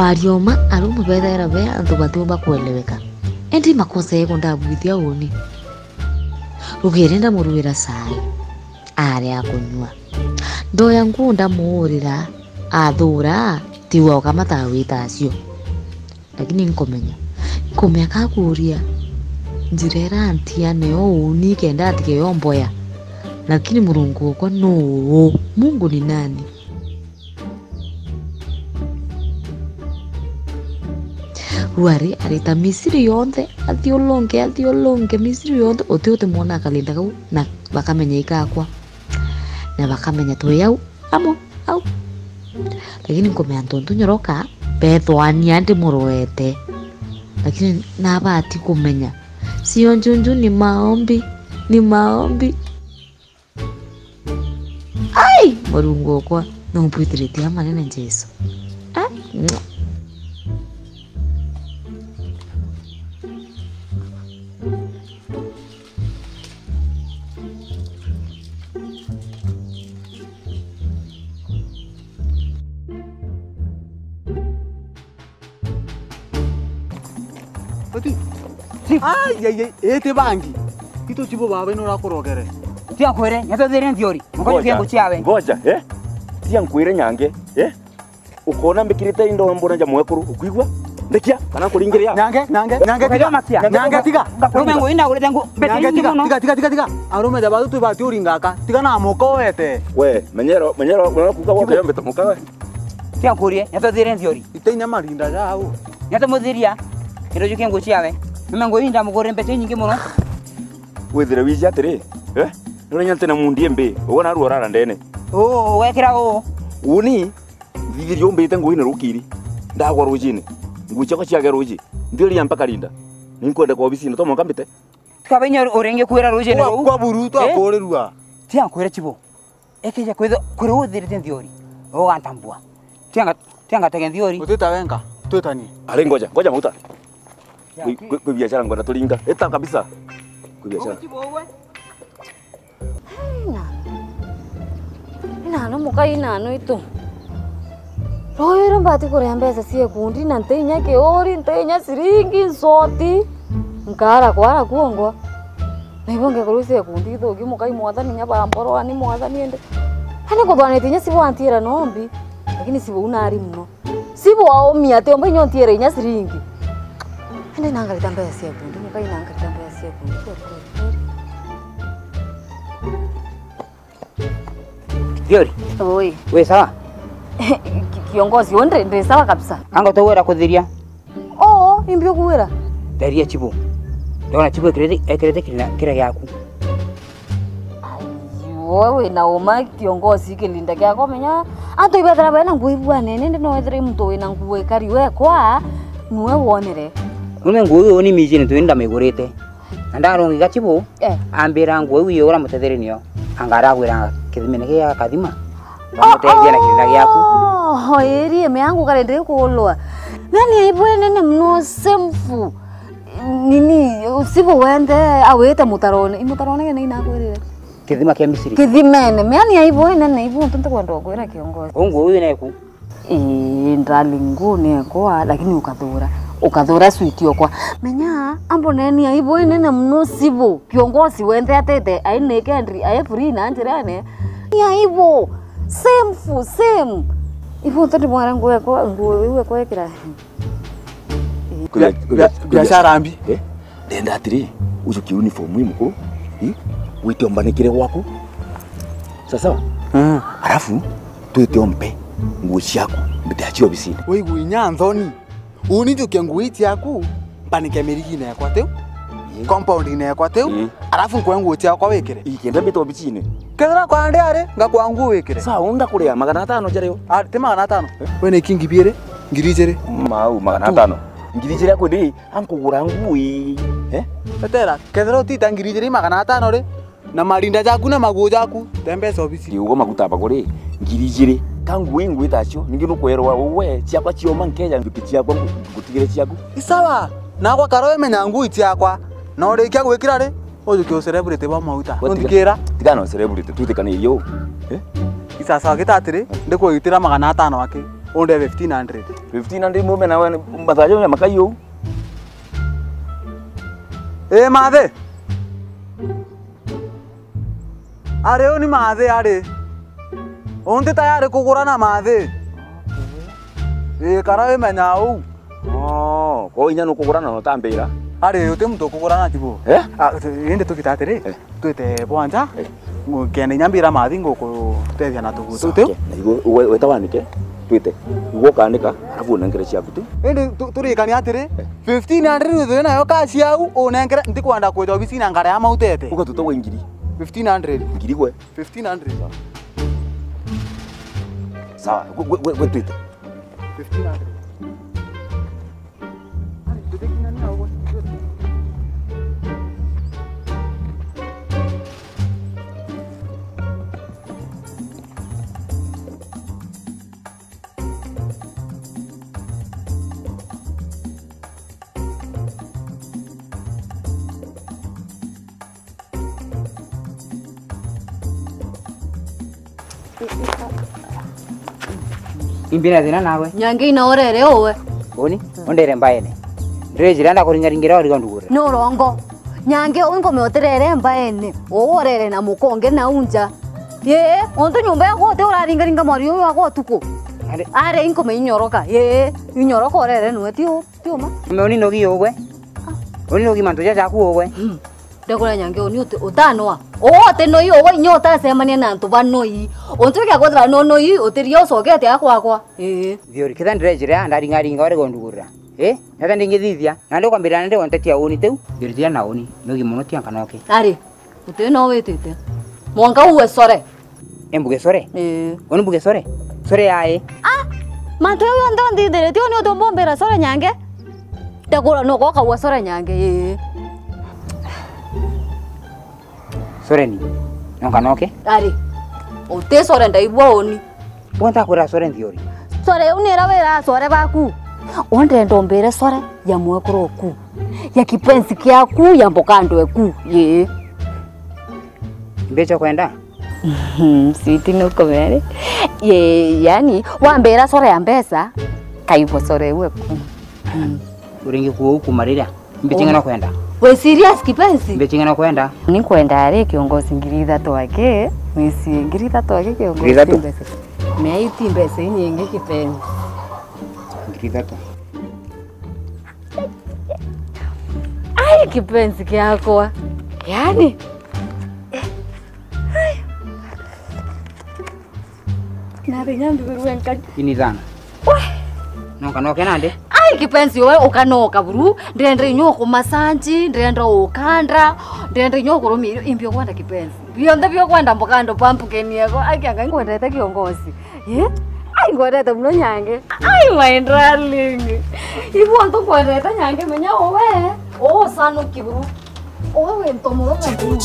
walioma arume bethera be antu batumba kueleweka endi makosa yeko ndabwithia uni rugirenda muruira sai ari akunywa ndoya ngunda muurira athura tiwa kamata witacio lakini nkomenya kakuria njirera antia neo uni kenda atike yomboya lakini Murungu uko no Mungu ni nani? Ruari arita Misiri yonde athiolonge Misiri yonde ote mwana kalinda kau na bakamenya ikakwa na bakamenya toyau amo au lakini ngomea ntonto nyoroka bethwani andi muroete lakini nabati kumenya sio njunju ni maombi ai Murungu kwa no mpwitiritia manene Jesu Ai ete bangi kito chibo baba ino rakorogere tia kwere nyato dire ndiori ngoja kiengo chiawe ngoja tia nkwire nyange ukona mbikirite indo mbona jamwe kuru ukwigwa ndekia kana kuringiria nyange tiga rumengo ina ure tangu tiga arume jabatu tu bati uringaka tiga na moko wete we menyero kuka woke yombe tamuka we tia kurie nyato dire ndiori itenya marinda jao nyato muthiria kiro kiengo chiawe rumengo inda mugore mbete nyingi muno wethire wija tiri nurenya tena mundie mbe wona ruorara ndene wekira uni thirio mbete nguine rukiri ndagwa rujini nguchako chiage ruji ndiri mpaka linda ninkwenda kwa obisi ndo monga mbete tukabenya urenge kwira rujini kwa burutu akorerua tia kwira chibo ekeja kwetho kuruthirite ndiori ogantambua tianga tegen ndiori utita wenga tutani ale ngoja muta kwa biashara ngoda tulinga eta kabisa kwa biashara ina muka ina itu royo mbati kore mbesa sie kundi na ntenya keori ntenya siringi soti nkara kwara kuongwa naibonge kurusia kundi thogi muka imwathani nyabara mboro ani mwathani ende hani kodwane tinya sibo antira nombi lakini sibo unari muno sibo aomi ate ombe nyontira inya siringi ende nangalita mbesa sie kundi muka inangalita mbesa sie kundi Diori. Oi. We sawa? Kiongozi onde sawa kabisa. Anga tawera kuthiria. Imbio kuwera. Daria chibu. Ndona chibu ekrete kira yaku. Wewe na uma kiongozi kilinda kyako menya anto ibethera bana nguibwa nene ndi no ethire mtu wina nguwe kari we kwa nuwe wonere. Nume nguwe oni mijini twinda megurite. Ndarongi gachibu. Ambira nguwe wiyo ora mutetheri niyo. Angara gwira kithimene kia kathima. Amutegia na kirinda gyaku. Eri eme yangu karende kuolwa. Nani aibwe nene mno semfu. Nini usibo wende aweta mutarone. Mutarone ngene inakwirire. Kithima kia Misiri. Kithimene meani aibwe nene ibu ntunte kwenda kwira kiongozi. Ongo uyu neku. Ndalingune kwa lakini ukathura switio kwa menya ambo neni aibwe nene mno sibo kiongozi wende atete aine kendri aefuri na njirane ni aibo same ifu tatu mwana nguwe kwa kira biashara ambi ndenda atiri uzuki uniform imukuru wite ombanikire gwako sasa alafu tuite ompe nguo ciaku mbitachio bisini wewe nyanthoni uni juke nguo itiaku mpanike mirigi na yakwa teu compound ine yakwa teu alafu kwa nguo ciakwa wekere ikenda mbito bichine kethera kwa ndi are ngakwa nguo wekere sawa unda kuria 500 jareo te 500 wene kingi biere ngirijere mau 500 ngirijere ko ndi ankugura ngui tetera kethera utita ngirijere 500 re na marinda jaku na maguo jaku tembe sobisi ndiugo maguta bagore ngirijere kangu wingu itacho ningi nukwerwa wewe ciakwa cioma nkeja ngikicia gutigire ciaku isawa nakwa karowe menya ngui ciakwa no rikia gwikira ri ujuke celebrity ba mauta ndikira tigano celebrity tutikana iyo isasa gitatiri ndikuitira 500 wake onde 1500. 1500 mume na wewe mbatajo ya makayo. Mathe. Are oni mathe are. Onde tayari kugurana mathe. Karawe manyau. Ko inya no kugurana no tambira. Are ute mtu kugurana tibo. Ende tukitatire. Tuite bwanja. Ngukene nyambira mathi ngoko tethia na tugu. Tute. Wetawanike. Tuite. Ugokanika arabu nengere ciaku tu. Ende turikani atire. 1500 uthe nayo kaci au unengere ndikwenda kweja obisi na ngara ya mautete. Uga tutogwa ingiri. 1500. Ingiri gwe. 1500. Sawa. Gwe tuite. 1500. Imbira thina nawe. Nyange ina orere owe. Oni, ondere mbaene. Ndrejira nda kuringaringira ori gandugure. No rongo. Nyange ongo meoterere mbaene. Orere na mukonge na unja. Ye, onto nyumba yako te uraringaringa mari yo yako tuko. Are inko me inyoroka. Ye, inyoroka orere no tio ma. Me oni no giyo gwe. Oni no gimanto ja jaku ogwe. Ndakora nyange oni utanoa. Te no iyo we nyota semania na ntu banoi. Onto kya kodra no noi oterio sogete akwa. Thiori kitha ndrejira ndaringaringa ori gandugura. Nata ndingithithia na ndo kwambira nde wontetia oni teu. Thiori na oni no gimuno tia kanoke. Ari, uteno wetete. Mwanga uwe sore. Embuge sore? Oni buge sore? Sore yae. Manto yo ndo ndidere tio ni odombombera sore nyange. Ndakora no goka uwe sore nyange. Sore ni. Nokanoke? Ari. Ute sore ndaibwa oni. Bonta kura sore thiori. Sore unira wera sore baku. Onde ndombere sore ya mwekoroku. Ya kipenzi kyaku ya mbokando eku. Mbecho kwenda? Siti no komere. Yani wambera sore ya mbesa kaibo sore weku. Uringi kuoku marira. Mbechingana kwenda. We serious kipenzi? Mbechingana kwenda. Ni kwenda ari kiongozi ngiriza to wake. Mwisi ngiriza to wake kiongozi. Ngiriza to. Meiti mbesa nyingi kipenzi. Ngiriza to. Ai kipenzi kyako. Yani Nari nyambi kuruenka. Ini zana. Nokanoke nande? Ai kipenzi wewe ukanoka buru. Ndende nyoko masanji, ndende ukandra, ndende nyoko romiro impyo kwenda kipenzi. Bionde byo kwenda mbokando pumpkin yako. Ai kyanga ngwendete kiongozi. Ai ngwendete muno nyange. Ai my darling. Ibu anto kwendete nyange menya owe. Sanu kiburu. Owe ntomoro kaburu.